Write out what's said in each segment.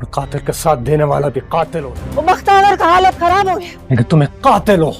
कातिल के साथ देने वाला भी कातिल होता है। वो बख्तावर का हालत खराब हो गया। लेकिन तुम एक कातिल हो,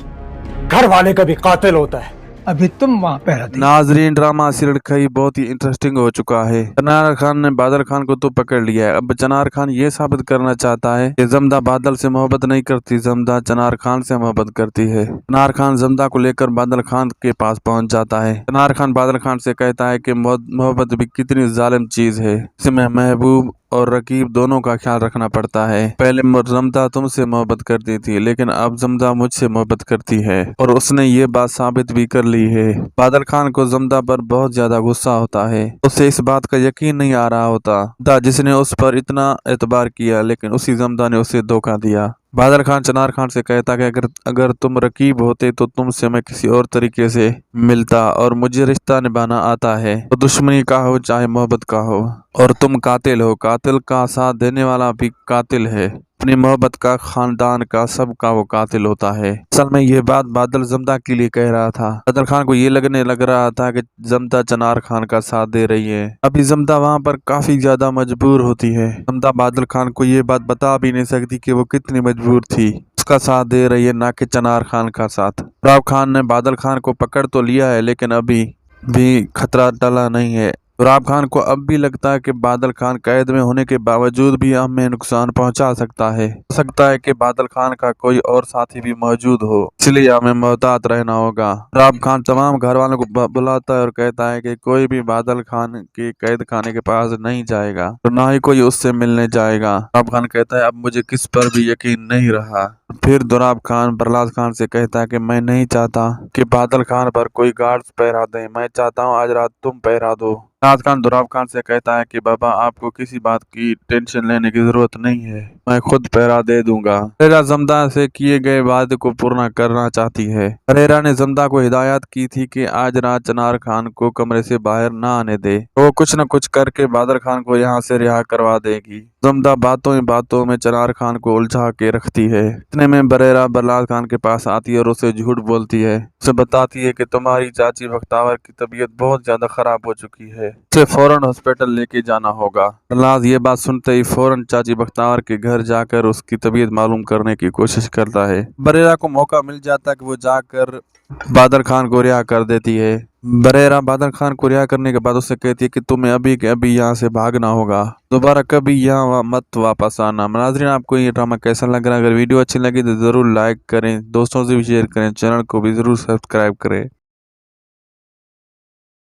घर वाले का भी कातिल होता है। अभी तुम वहाँ पहरा दे। नाजरीन, ड्रामा सीरियल कई बहुत ही इंटरेस्टिंग हो चुका है। चनार खान ने बादल खान को तो पकड़ लिया है। अब चनार खान ये साबित करना चाहता है कि जमदा बादल से मोहब्बत नहीं करती, जमदा चनार खान से मोहब्बत करती है। चनार खान जमदा को लेकर बादल खान के पास पहुंच जाता है। चनार खान बादल खान से कहता है कि मोहब्बत भी कितनी जालिम चीज है, इसमें महबूब और रकीब दोनों का ख्याल रखना पड़ता है। पहले जमदा तुमसे मोहब्बत करती थी, लेकिन अब जमदा मुझसे मोहब्बत करती है, और उसने ये बात साबित भी कर ली है। बादल खान को जमदा पर बहुत ज्यादा गुस्सा होता है। उसे इस बात का यकीन नहीं आ रहा होता जिसने उस पर इतना एतबार किया, लेकिन उसी जमदा ने उसे धोखा दिया। बादल खान चनार खान से कहता कि अगर तुम रकीब होते तो तुमसे मैं किसी और तरीके से मिलता, और मुझे रिश्ता निभाना आता है, तो दुश्मनी का हो चाहे मोहब्बत का हो। और तुम कातिल हो, कातिल का साथ देने वाला भी कातिल है। अपनी मोहब्बत का, खानदान का, सबका वो कातिल होता है। असल में ये बात बादल जमदा के लिए कह रहा था। बादल खान को ये लगने लग रहा था कि जमदा चनार खान का साथ दे रही है। अभी जमदा वहाँ पर काफी ज्यादा मजबूर होती है। जमदा बादल खान को ये बात बता भी नहीं सकती कि वो कितनी मजबूर थी। उसका साथ दे रही है, ना कि चनार खान का साथ। राव खान ने बादल खान को पकड़ तो लिया है, लेकिन अभी भी खतरा टला नहीं है। राव खान को अब भी लगता है कि बादल खान कैद में होने के बावजूद भी हमें नुकसान पहुंचा सकता है। हो सकता है कि बादल खान का कोई और साथी भी मौजूद हो, इसलिए हमें मोहतात रहना होगा। राव खान तमाम घर वालों को बुलाता है और कहता है कि कोई भी बादल खान के कैद खाने के पास नहीं जाएगा, तो ना ही कोई उससे मिलने जाएगा। राव खान कहता है अब मुझे किस पर भी यकीन नहीं रहा। फिर दुराब खान प्रहलाद खान से कहता है कि मैं नहीं चाहता कि बादल खान पर कोई गार्ड पहरा दे, मैं चाहता हूँ आज रात तुम पहरा दो। प्रहलाद खान दुराब खान से कहता है कि बाबा आपको किसी बात की टेंशन लेने की जरूरत नहीं है, मैं खुद पहरा दे दूंगा। परेरा जमदा से किए गए वादे को पूरा करना चाहती है। परेरा ने जमदा को हिदायत की थी कि आज रात चनार खान को कमरे से बाहर ना आने दे, वो कुछ न कुछ करके बादल खान को यहाँ से रिहा करवा देगी। जमदा बातों ही बातों में चनार खान को उलझा के रखती है। इतने में बरेरा प्रहलाद खान के पास आती है और उसे झूठ बोलती है। उसे बताती है कि तुम्हारी चाची बख्तावर की तबीयत बहुत ज्यादा खराब हो चुकी है, उसे फौरन हॉस्पिटल लेके जाना होगा। प्रहलाद ये बात सुनते ही फौरन चाची बख्तावर के घर जाकर उसकी तबीयत मालूम करने की कोशिश करता है। बरेरा को मौका मिल जाता है कि वो जाकर बादल खान को रिहा कर देती है। बरेरा बादल खान को रिहा करने के बाद उससे कहती है कि तुम्हें अभी के अभी यहाँ से भागना होगा, दोबारा कभी यहाँ मत वापस आना। नाज़रीन, आपको ये ड्रामा कैसा लग रहा है? अगर वीडियो अच्छी लगी तो जरूर लाइक करें, दोस्तों से भी शेयर करें, चैनल को भी जरूर सब्सक्राइब करें।